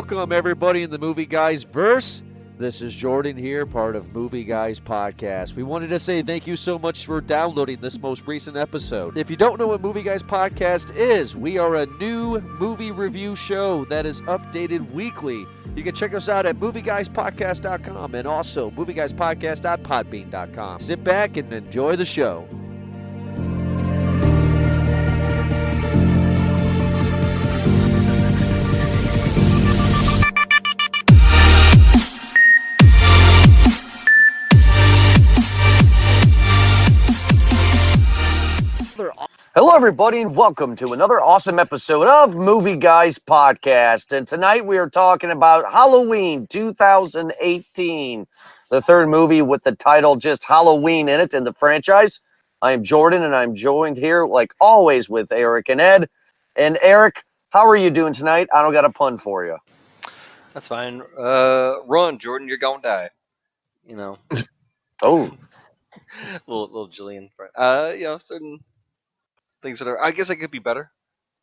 Welcome, everybody, in the Movie Guys verse. This is Jordan here, part of Movie Guys Podcast. We wanted to say thank you so much for downloading this most recent episode. If you don't know what Movie Guys Podcast is, we are a new movie review show that is updated weekly. You can check us out at movieguyspodcast.com and also movieguyspodcast.podbean.com. Sit back and enjoy the show. Hello, everybody, and welcome to another awesome episode of Movie Guys Podcast. And tonight we are talking about Halloween 2018, the third movie with the title just Halloween in it in the franchise. I am Jordan, and I'm joined here, like always, with Eric and Ed. And Eric, how are you doing tonight? I don't got a pun for you. That's fine. Run, Jordan, you're gonna die. You know. Oh. little Jillian. Certain things that are. I guess I could be better,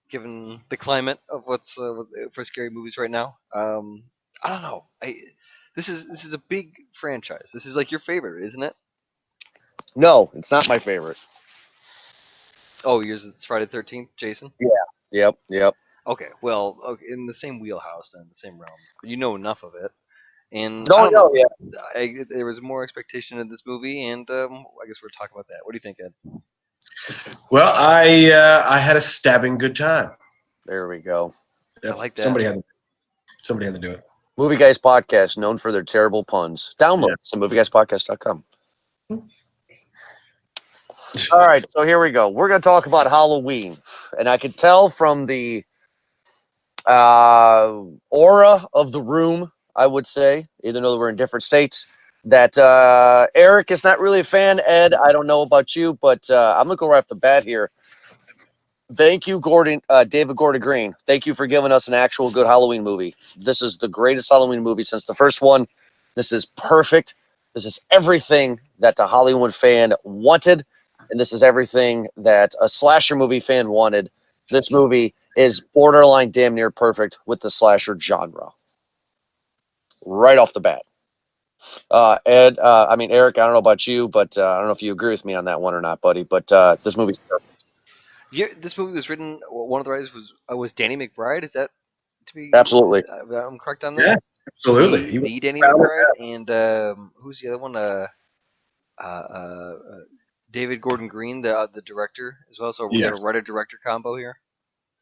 given the climate of what's for scary movies right now. I don't know. This is a big franchise. This is like your favorite, isn't it? No, it's not my favorite. Oh, yours is Friday the 13th, Jason? Yeah. Yep. Okay, well, in the same wheelhouse, then, the same realm. You know enough of it. And there was more expectation in this movie, and I guess we're talking about that. What do you think, Ed? Well, I had a stabbing good time. There we go. Yep. I like that. Somebody had to do it. Movie Guys Podcast, known for their terrible puns. Download us at movieguyspodcast.com. All right, so here we go. We're going to talk about Halloween. And I could tell from the aura of the room, I would say, even though we're in different states, that Eric is not really a fan. Ed, I don't know about you, but I'm going to go right off the bat here. Thank you, David Gordon Green. Thank you for giving us an actual good Halloween movie. This is the greatest Halloween movie since the first one. This is perfect. This is everything that the Hollywood fan wanted, and this is everything that a slasher movie fan wanted. This movie is borderline damn near perfect with the slasher genre. Right off the bat. Ed, Eric, I don't know about you, but I don't know if you agree with me on that one or not, buddy, but this movie's perfect. Yeah, this movie was written. One of the writers was Danny McBride. Is that to be Absolutely? I'm correct on that. Yeah, absolutely. The Danny McBride and who's the other one? David Gordon Green, the director as well. So we got a writer-director combo here.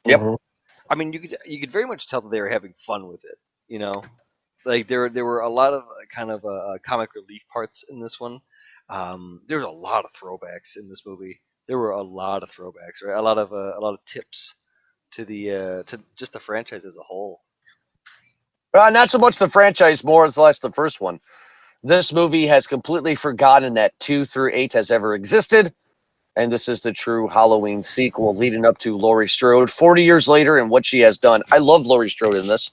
Yep. Mm-hmm. I mean, you could very much tell that they were having fun with it. You know, like there were a lot of kind of comic relief parts in this one. There's a lot of throwbacks in this movie. There were a lot of throwbacks, right? A lot of tips to to just the franchise as a whole. Not so much the franchise, more or less the first one. This movie has completely forgotten that 2 through 8 has ever existed, and this is the true Halloween sequel leading up to Laurie Strode 40 years later and what she has done. I love Laurie Strode in this.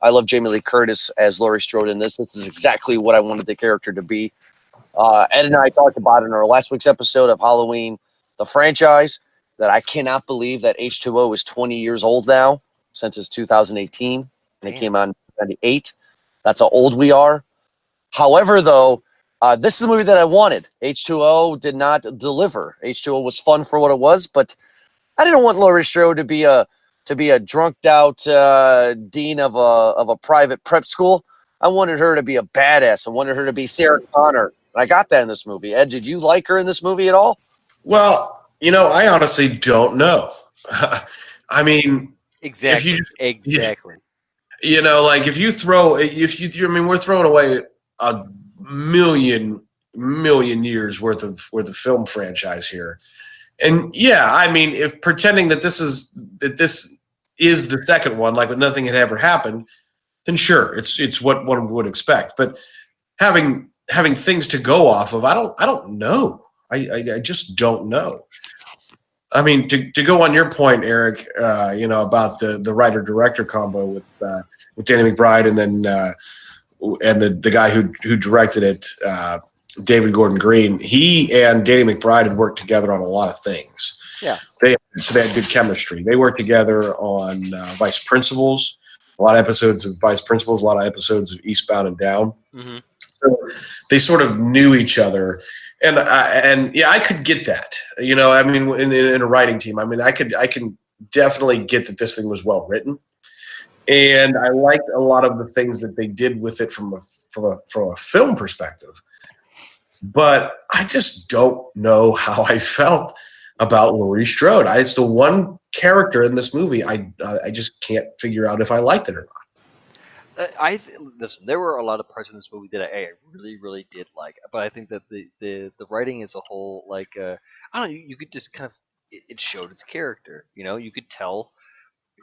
I love Jamie Lee Curtis as Laurie Strode in this. This is exactly what I wanted the character to be. Ed and I talked about in our last week's episode of Halloween, the franchise, that I cannot believe that H2O is 20 years old now, since it's 2018, and it came out in 1998. That's how old we are. However, though, this is the movie that I wanted. H2O did not deliver. H2O was fun for what it was, but I didn't want Laurie Strode to be a drunked out dean of a private prep school. I wanted her to be a badass. I wanted her to be Sarah Connor. And I got that in this movie. Ed, did you like her in this movie at all? Well, I honestly don't know. I mean, Exactly. Exactly. Like we're throwing away a million years worth of film franchise here. And if pretending that this is the second one, like nothing had ever happened, then sure, it's what one would expect. But having things to go off of, I don't know. I just don't know. I mean, to go on your point, Eric, about the writer-director combo with Danny McBride and then and the guy who directed it, David Gordon Green. He and Danny McBride had worked together on a lot of things. Yeah. They had good chemistry. They worked together on Vice Principals, a lot of episodes of Vice Principals, a lot of episodes of Eastbound and Down. Mm-hmm. So they sort of knew each other, and I could get that. You know, I mean, in a writing team, I mean, I can definitely get that this thing was well written, and I liked a lot of the things that they did with it from a film perspective. But I just don't know how I felt about Laurie Strode. It's the one character in this movie I just can't figure out if I liked it or not. Listen. There were a lot of parts in this movie that I really, really did like, but I think that the writing as a whole, like, I don't know, you could just kind of it showed its character. You know, you could tell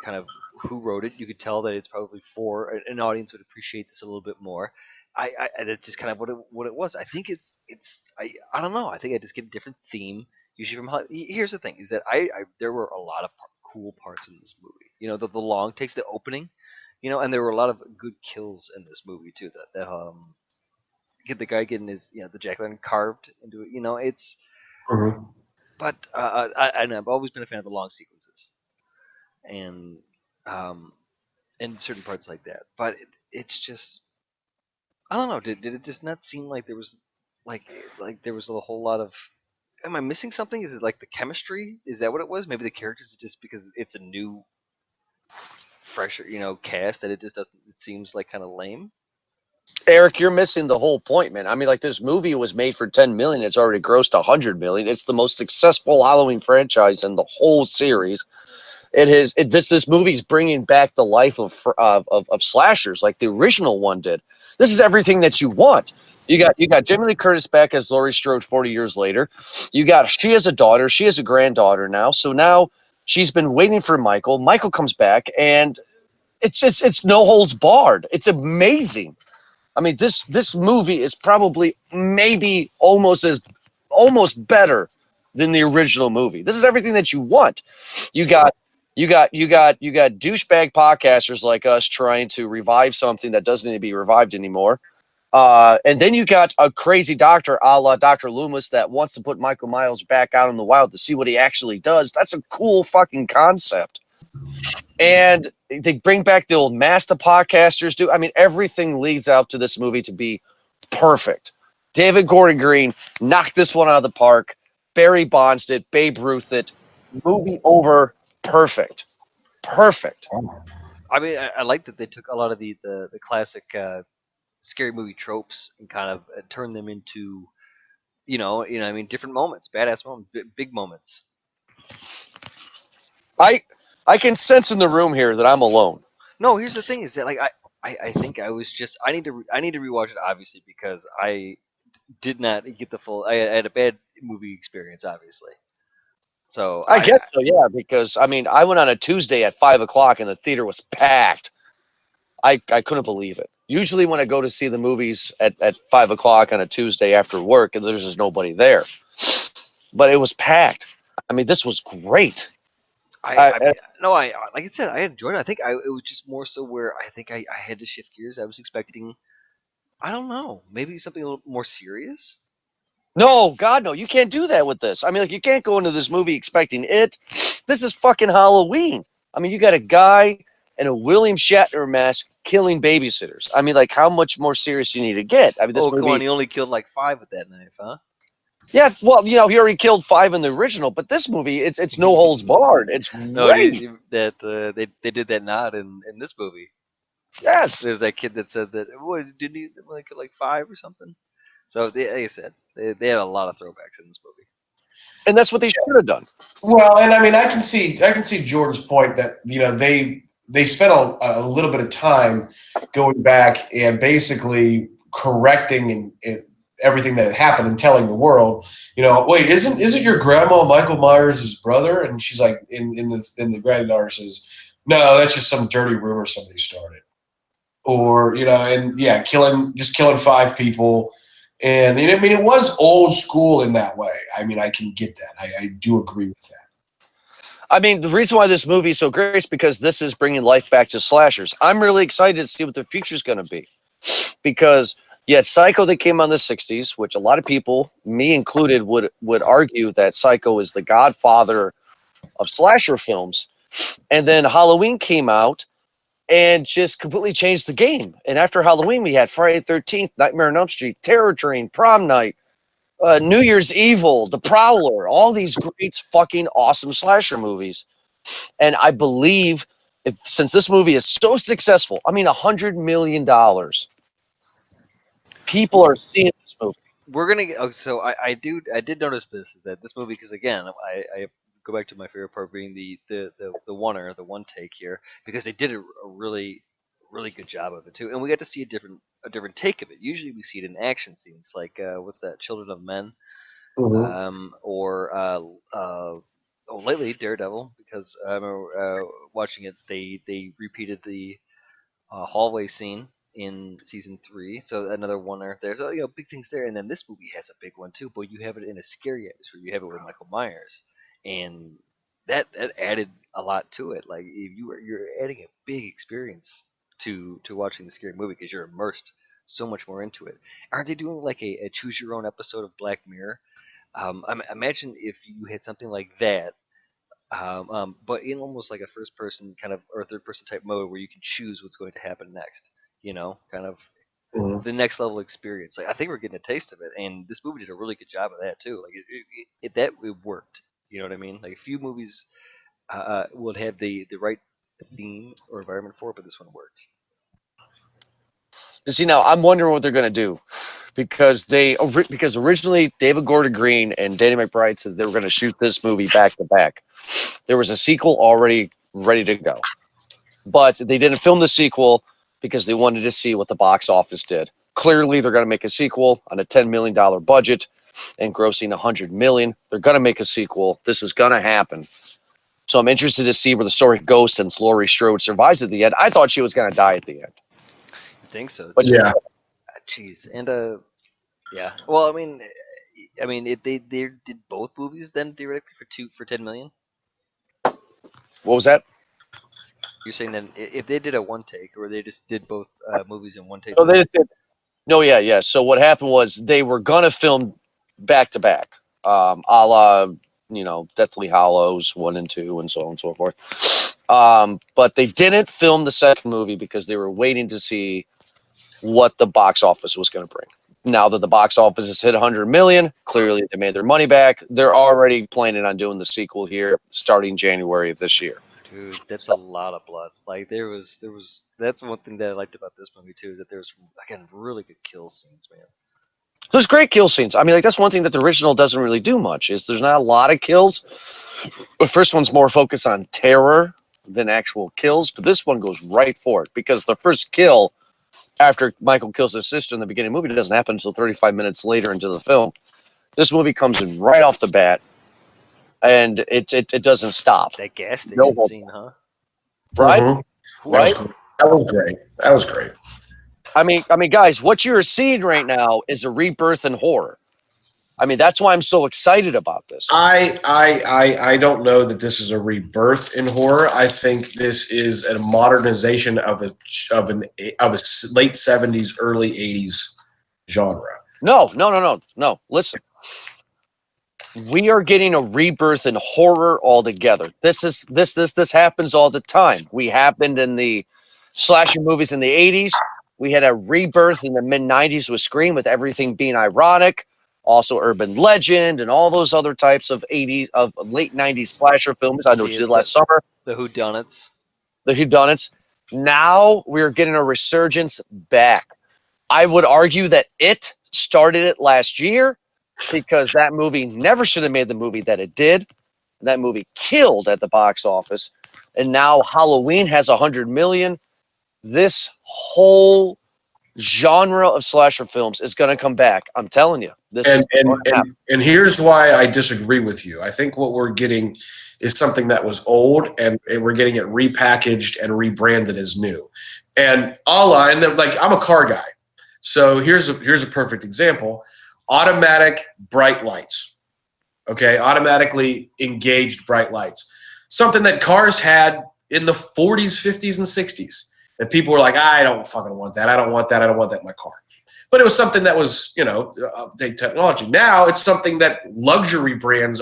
kind of who wrote it. You could tell that it's probably for an audience would appreciate this a little bit more. That's just kind of what it was. I think I don't know. I think I just get a different theme usually from. Here's the thing: is that there were a lot of cool parts in this movie. You know, the long takes, the opening. You know, and there were a lot of good kills in this movie too. That get the guy getting his the jack-o'-lantern carved into it. You know, it's. Mm-hmm. But I've always been a fan of the long sequences, and certain parts like that. But it's just I don't know. Did it just not seem like there was like there was a whole lot of? Am I missing something? Is it like the chemistry? Is that what it was? Maybe the characters just because it's a new fresher, cast that it just doesn't. It seems like kind of lame. Eric, you're missing the whole point, man. I mean, like, this movie was made for 10 million. It's already grossed 100 million. It's the most successful Halloween franchise in the whole series. This movie's bringing back the life of slashers like the original one did. This is everything that you want. You got Jamie Lee Curtis back as Laurie Strode 40 years later. She has a daughter. She has a granddaughter now. So now she's been waiting for Michael. Michael comes back, and it's no holds barred. It's amazing. I mean, this movie is probably maybe almost better than the original movie. This is everything that you want. You got douchebag podcasters like us trying to revive something that doesn't need to be revived anymore. And then you got a crazy doctor a la Dr. Loomis that wants to put Michael Myers back out in the wild to see what he actually does. That's a cool fucking concept. And they bring back the old master podcasters. I mean, everything leads out to this movie to be perfect. David Gordon Green knocked this one out of the park. Barry Bonds did. Babe Ruth it. Movie over. Perfect. I mean, I like that they took a lot of the classic scary movie tropes and kind of turned them into, I mean, different moments, badass moments, big moments. I can sense in the room here that I'm alone. No, here's the thing: is that like I think I was just I need to rewatch it obviously because I did not get the full. I had a bad movie experience obviously. So I guess so, yeah. Because I mean, I went on a Tuesday at 5:00 and the theater was packed. I couldn't believe it. Usually, when I go to see the movies at 5:00 on a Tuesday after work, there's just nobody there. But it was packed. I mean, this was great. like I said, I enjoyed it. I think it was just more so where I think I had to shift gears. I was expecting, I don't know, maybe something a little more serious. No, God, no. You can't do that with this. I mean, like, you can't go into this movie expecting it. This is fucking Halloween. I mean, you got a guy in a William Shatner mask killing babysitters. I mean, like, how much more serious do you need to get? I mean, this movie, come on, he only killed like 5 with that knife, huh? Yeah, well, he already killed 5 in the original, but this movie, it's no holds barred. It's great. They did that not in this movie. Yes. There's that kid that said that, didn't he only kill like 5 or something? So, like I said, they had a lot of throwbacks in this movie. And that's what they should have done. Well, and I mean, I can see Jordan's point that, they spent a little bit of time going back and basically correcting and everything that had happened and telling the world, wait, isn't your grandma Michael Myers' brother? And she's like, in the granddaughter says, no, that's just some dirty rumor somebody started. Or, killing 5 people. And I mean, it was old school in that way. I mean, I can get that. I do agree with that. I mean, the reason why this movie is so great is because this is bringing life back to slashers. I'm really excited to see what the future is going to be. Because you had Psycho that came out in the 60s, which a lot of people, me included, would argue that Psycho is the godfather of slasher films. And then Halloween came out, and just completely changed the game. And after Halloween, we had Friday the 13th, Nightmare on Elm Street, Terror Train, Prom Night, New Year's Evil, The Prowler, all these great fucking awesome slasher movies. And I believe since this movie is so successful, I mean, $100 million, people are seeing this movie. We're gonna get. Oh, so I did notice this is that this movie, because again I go back to my favorite part being the one take here, because they did a really good job of it too, and we got to see a different take of it. Usually we see it in action scenes like what's that, Children of Men, or lately Daredevil, because I remember watching it. They repeated the hallway scene in season 3, so another one there. So big things there, and then this movie has a big one too. But you have it in a scary atmosphere. You have it with Michael Myers, and that added a lot to it. Like you're adding a big experience to watching the scary movie because you're immersed so much more into it. Aren't they doing like a choose your own episode of Black Mirror? Imagine if you had something like that. But in almost like a first person kind of or third person type mode where you can choose what's going to happen next. Kind of the next level experience. Like I think we're getting a taste of it, and this movie did a really good job of that too. Like it worked. You know what I mean? Like a few movies would have the right theme or environment for it, but this one worked. You see, now I'm wondering what they're going to do, because originally David Gordon Green and Danny McBride said they were going to shoot this movie back to back. There was a sequel already ready to go, but they didn't film the sequel because they wanted to see what the box office did. Clearly, they're going to make a sequel on a $10 million budget and grossing $100 million. They're going to make a sequel. This is going to happen. So I'm interested to see where the story goes since Laurie Strode survives at the end. I thought she was going to die at the end. I think so. But yeah. Jeez, and yeah. Well, I mean, they did both movies then theoretically for $10 million. What was that? You're saying that if they did a one take, or they just did both movies in one take? No, they just did. No, yeah. So what happened was they were gonna film back to back, a la Deathly Hallows 1 and 2, and so on and so forth. But they didn't film the second movie because they were waiting to see what the box office was going to bring. Now that the box office has hit $100 million, clearly they made their money back. They're already planning on doing the sequel here starting January of this year. Dude, that's a lot of blood. Like there was. That's one thing that I liked about this movie too, is that there's again really good kill scenes, man. There's great kill scenes. I mean, like that's one thing that the original doesn't really do much. Is there's not a lot of kills. The first one's more focused on terror than actual kills, but this one goes right for it because the first kill after Michael kills his sister in the beginning of the movie doesn't happen until 35 minutes later into the film. This movie comes in right off the bat, and it doesn't stop. That gas station scene, huh? Right? Mm-hmm. Right? That was great. I mean, guys, what you're seeing right now is a rebirth in horror. I mean, that's why I'm so excited about this. I don't know that this is a rebirth in horror. I think this is a modernization of a late 70s, early 80s genre. No. Listen. We are getting a rebirth in horror altogether. This happens all the time. We happened in the slasher movies in the 80s. We had a rebirth in the mid-90s with Scream, with everything being ironic. Also Urban Legend and all those other types of late 90s slasher films. I know what you did last summer. The Whodunits. Now we're getting a resurgence back. I would argue that it started it last year, because that movie never should have made the movie that it did. That movie killed at the box office. And now Halloween has $100 million. This whole genre of slasher films is going to come back. I'm telling you. And here's why I disagree with you. I think what we're getting is something that was old, and we're getting it repackaged and rebranded as new. And I'm a car guy. So here's a perfect example. Automatic bright lights. Okay, automatically engaged bright lights. Something that cars had in the 40s, 50s, and 60s. That people were like, I don't fucking want that. I don't want that in my car. But it was something that was, update technology. Now it's something that luxury brands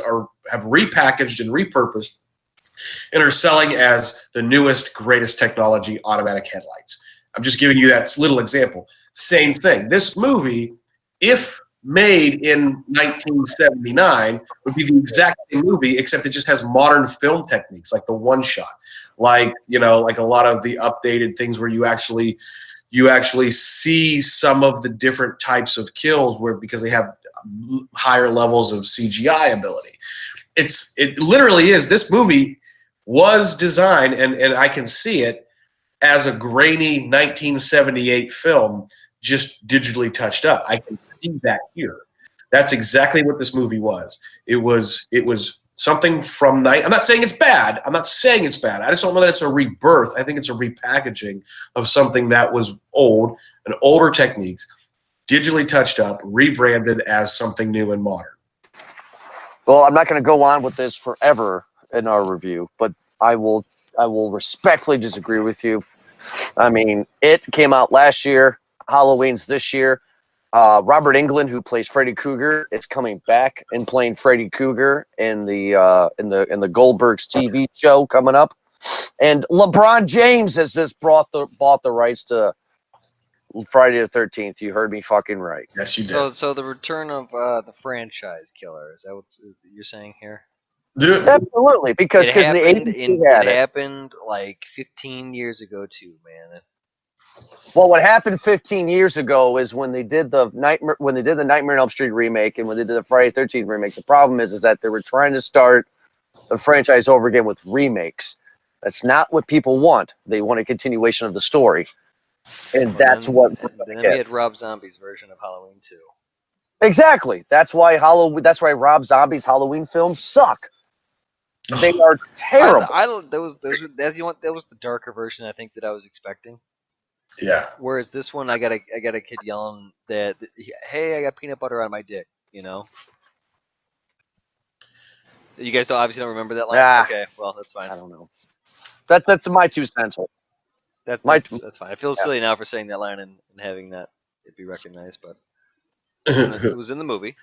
have repackaged and repurposed and are selling as the newest, greatest technology automatic headlights. I'm just giving you that little example. Same thing. This movie, if made in 1979, would be the exact same movie, except it just has modern film techniques, like the one shot, like like a lot of the updated things where you actually see some of the different types of kills because they have higher levels of CGI ability. It literally is. This movie was designed, and I can see it as a grainy 1978 film, just digitally touched up. I can see that here. That's exactly what this movie was. It was something from night. I'm not saying it's bad. I just don't know that it's a rebirth. I think it's a repackaging of something that was old, and older techniques, digitally touched up, rebranded as something new and modern. Well, I'm not going to go on with this forever in our review, but I will respectfully disagree with you. I mean, it came out last year. Halloween's this year. Robert Englund, who plays Freddy Krueger, is coming back and playing Freddy Krueger in the Goldberg's TV show coming up. And LeBron James has just bought the rights to Friday the 13th. You heard me fucking right. Yes, you did. So the return of the franchise killer, is that what you're saying here? Absolutely, because it in the 80s it happened like 15 years ago too, man. Well, what happened 15 years ago is when they did the Nightmare on Elm Street remake and when they did the Friday the 13th remake. The problem is that they were trying to start the franchise over again with remakes. That's not what people want. They want a continuation of the story, and that's what. Then we had Rob Zombie's version of Halloween 2. Exactly. That's why Rob Zombie's Halloween films suck. They are terrible. That was the darker version I think that I was expecting. Yeah. Whereas this one, I got a kid yelling that, "Hey, I got peanut butter on my dick," You guys obviously don't remember that line. Okay, well that's fine. I don't know. That's my 2 cents. That's fine. I feel silly now for saying that line and having that it be recognized, but it was in the movie.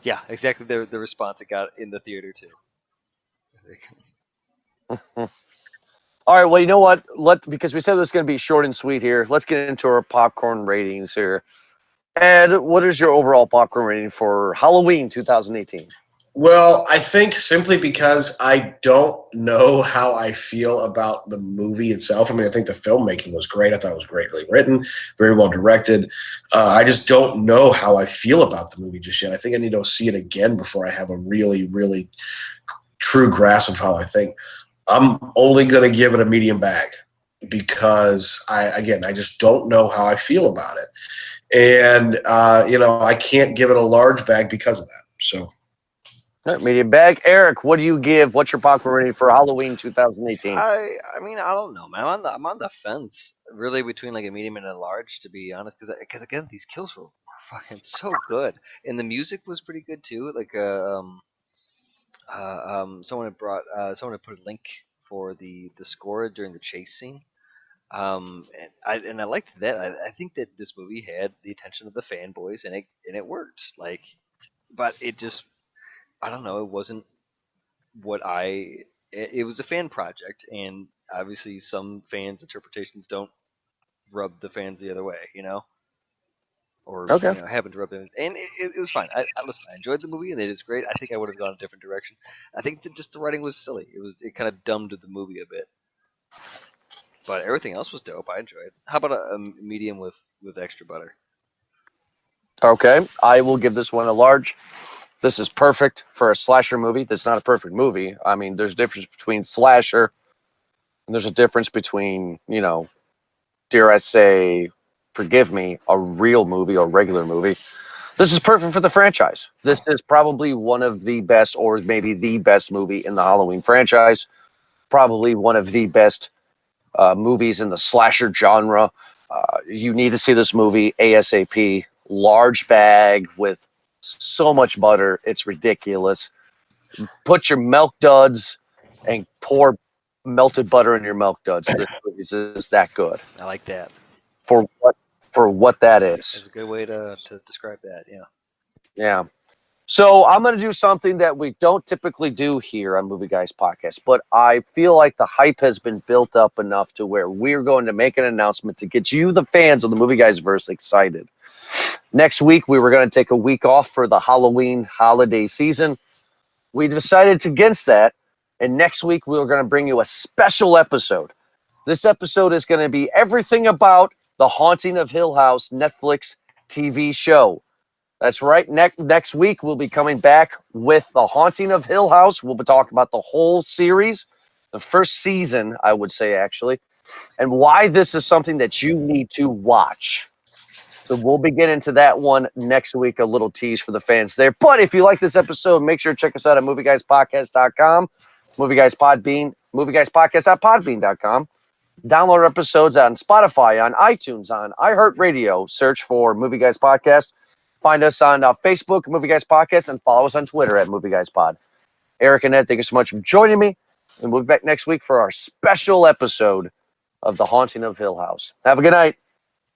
Yeah, exactly. The response it got in the theater too. All right. Well, you know what? Because we said this is going to be short and sweet here. Let's get into our popcorn ratings here. Ed, what is your overall popcorn rating for Halloween 2018? Well, I think simply because I don't know how I feel about the movie itself. I mean, I think the filmmaking was great. I thought it was greatly written, very well directed. I just don't know how I feel about the movie just yet. I think I need to see it again before I have a really, really true grasp of how I think. I'm only going to give it a medium bag because I just don't know how I feel about it. And, I can't give it a large bag because of that. So. Medium bag. Eric, what do you give? What's your popcorn rating for Halloween 2018? I mean, I don't know, man. I'm on the fence, really, between like a medium and a large, to be honest. Because again, these kills were fucking so good, and the music was pretty good too. Like someone had put a link for the score during the chase scene. And I liked that. I think that this movie had the attention of the fanboys, and it worked. But it just, I don't know. It wasn't it was a fan project, and obviously some fans' interpretations don't rub the fans the other way, or happen to rub them. And it was fine. I enjoyed the movie, and it is great. I think I would have gone a different direction. I think that just the writing was silly. It kind of dumbed the movie a bit. But everything else was dope. I enjoyed it. How about a medium with extra butter? Okay, I will give this one a large. This is perfect for a slasher movie. That's not a perfect movie. I mean, there's a difference between slasher, and there's a difference between, dare I say, forgive me, a real movie or regular movie. This is perfect for the franchise. This is probably one of the best, or maybe the best movie in the Halloween franchise. Probably one of the best movies in the slasher genre. You need to see this movie ASAP. Large bag with so much butter, it's ridiculous. Put your milk duds and pour melted butter in your milk duds. This movie is that good. I like that. For what that is. That's a good way to describe that. Yeah. Yeah. So I'm going to do something that we don't typically do here on Movie Guys Podcast, but I feel like the hype has been built up enough to where we're going to make an announcement to get you, the fans of the Movie Guys verse, excited. Next week, we were going to take a week off for the Halloween holiday season. We decided against that, and next week, we were going to bring you a special episode. This episode is going to be everything about The Haunting of Hill House Netflix TV show. That's right. Next week, we'll be coming back with The Haunting of Hill House. We'll be talking about the whole series, the first season, I would say, actually, and why this is something that you need to watch. So we'll be getting into that one next week, a little tease for the fans there. But if you like this episode, make sure to check us out at movieguyspodcast.com, movieguyspodcast.podbean.com. Download episodes on Spotify, on iTunes, on iHeartRadio. Search for Movie Guys Podcast. Find us on Facebook, Movie Guys Podcast, and follow us on Twitter at Movie Guys Pod. Eric and Ed, thank you so much for joining me. And we'll be back next week for our special episode of The Haunting of Hill House. Have a good night.